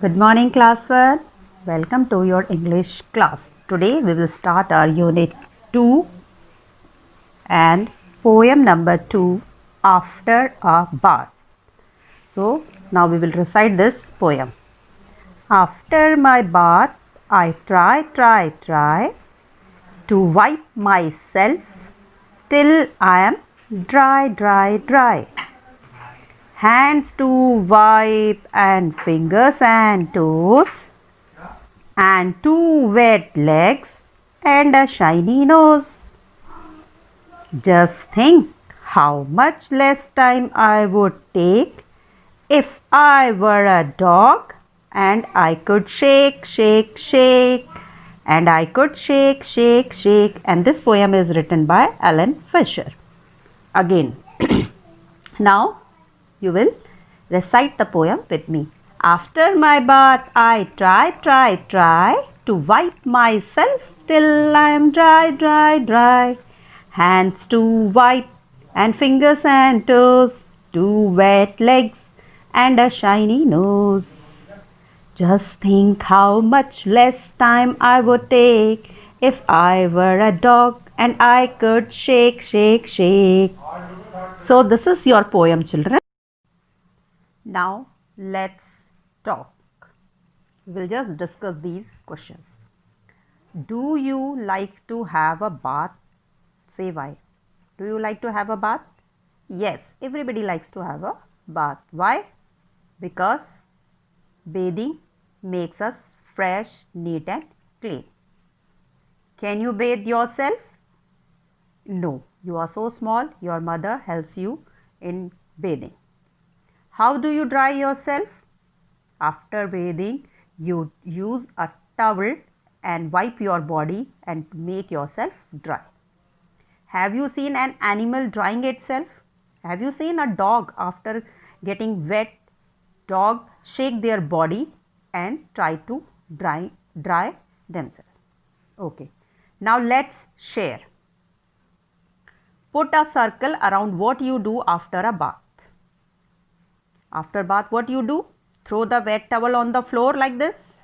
Good morning, class 1. Welcome to your English class. Today we will start our unit 2 and poem number 2, After a Bath. So now we will recite this poem. After my bath, I try to wipe myself till I am dry. Hands to wipe and fingers and toes, and two wet legs and a shiny nose. Just think how much less time I would take if I were a dog and I could shake. And I could shake. And this poem is written by Alan Fisher. Again, now you will recite the poem with me. After my bath, I try to wipe myself till I am dry. Hands to wipe and fingers and toes, two wet legs and a shiny nose. Just think how much less time I would take if I were a dog and I could shake. So this is your poem, children. Now let's talk. We'll just discuss these questions. Do you like to have a bath? Say why. Do you like to have a bath? Yes, everybody likes to have a bath. Why? Because bathing makes us fresh, neat and clean. Can you bathe yourself? No, you are so small, your mother helps you in bathing. How do you dry yourself? After bathing, you use a towel and wipe your body and make yourself dry. Have you seen an animal drying itself? Have you seen a dog after getting wet? Dog shake their body and try to dry themselves. Okay. Now let's share. Put a circle around what you do after a bath. After bath, what you do? Throw the wet towel on the floor like this,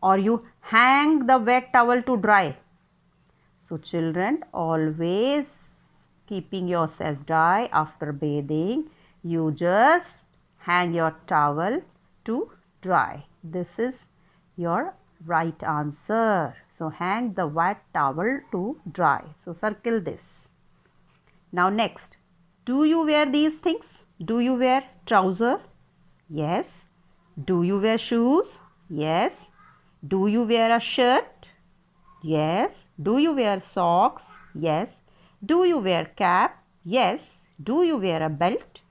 or you hang the wet towel to dry. So children, always keeping yourself dry after bathing, you just hang your towel to dry. This is your right answer. So hang the wet towel to dry. So circle this. Now next, do you wear these things? Do you wear trouser? Yes. Do you wear shoes? Yes. Do you wear a shirt? Yes. Do you wear socks? Yes. Do you wear cap? Yes. Do you wear a belt?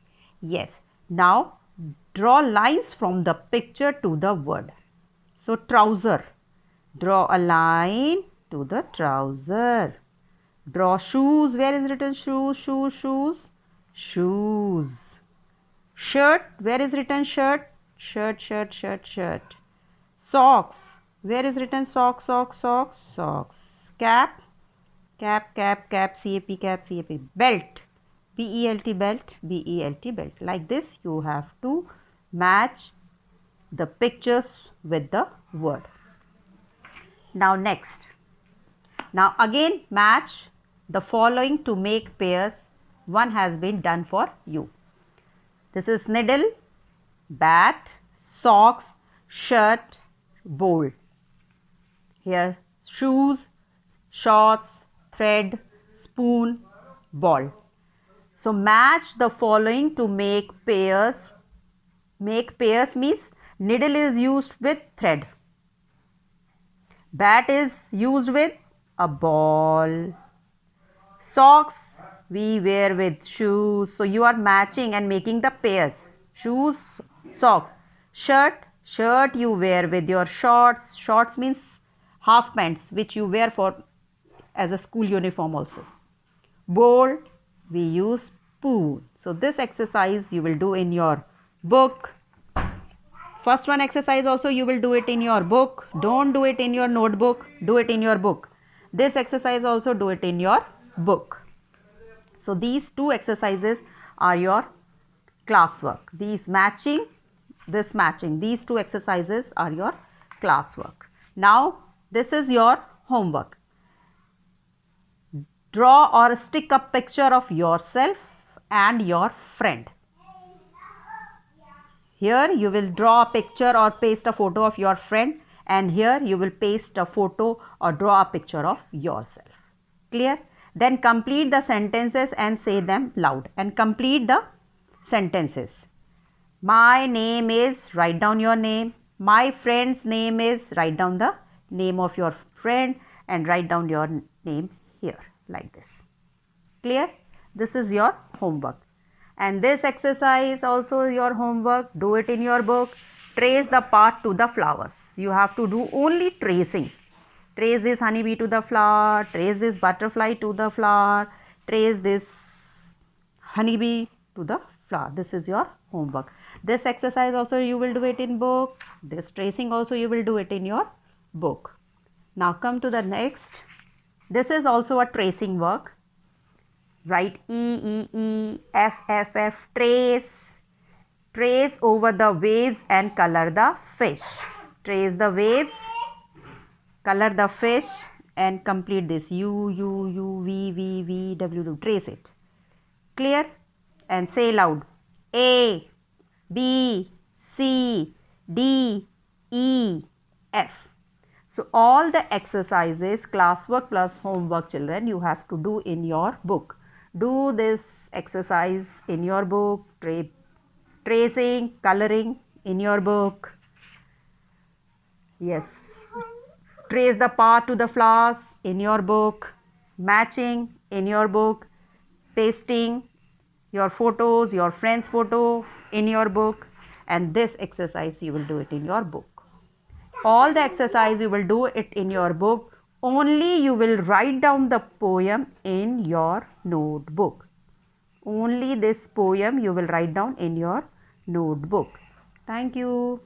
Yes. Now draw lines from the picture to the word. So trouser. Draw a line to the trouser. Draw shoes. Where is written shoes? Shoes. Shirt. Where is written shirt? Shirt. Socks. Where is written socks? Cap. Cap. Cap. Belt. Belt. Like this you have to match the pictures with the word. Now next. Now again match the following to make pairs. One has been done for you. This is needle, bat, socks, shirt, bowl. Here shoes, shorts, thread, spoon, ball. So match the following to make pairs. Make pairs means needle is used with thread. Bat is used with a ball. Socks we wear with shoes. So you are matching and making the pairs. Shoes, socks. Shirt you wear with your shorts. Shorts means half pants which you wear for as a school uniform also. Bowl we use spoon. So this exercise you will do in your book. First one exercise also you will do it in your book. Don't do it in your notebook. Do it in your book. This exercise also do it in your book. So these two exercises are your classwork. These matching this matching. These two exercises are your classwork. Now this is your homework. Draw or stick a picture of yourself and your friend. Here you will draw a picture or paste a photo of your friend, and here you will paste a photo or draw a picture of yourself. Clear? Then complete the sentences and say them loud, and complete the sentences. My name is, write down your name. My friend's name is, write down the name of your friend and write down your name here like this. Clear? This is your homework. And this exercise also your homework. Do it in your book. Trace the path to the flowers. You have to do only tracing. Trace this honeybee to the flower. Trace this butterfly to the flower. Trace this honeybee to the flower. This is your homework. This exercise also you will do it in book. This tracing also you will do it in your book. Now come to the next. This is also a tracing work. Write E, E, E, F, F, F, trace. Trace over the waves and color the fish. Trace the waves, color the fish and complete this U, U, U, V, V, V, W, W. Trace it. Clear? And say loud. A, B, C, D, E, F. So all the exercises, classwork plus homework, children, you have to do in your book. Do this exercise in your book, tracing, coloring in your book. Yes. Trace the path to the flowers in your book. Matching in your book. Pasting your photos, your friend's photo in your book. And this exercise you will do it in your book. All the exercise you will do it in your book. Only you will write down the poem in your notebook. Only this poem you will write down in your notebook. Thank you.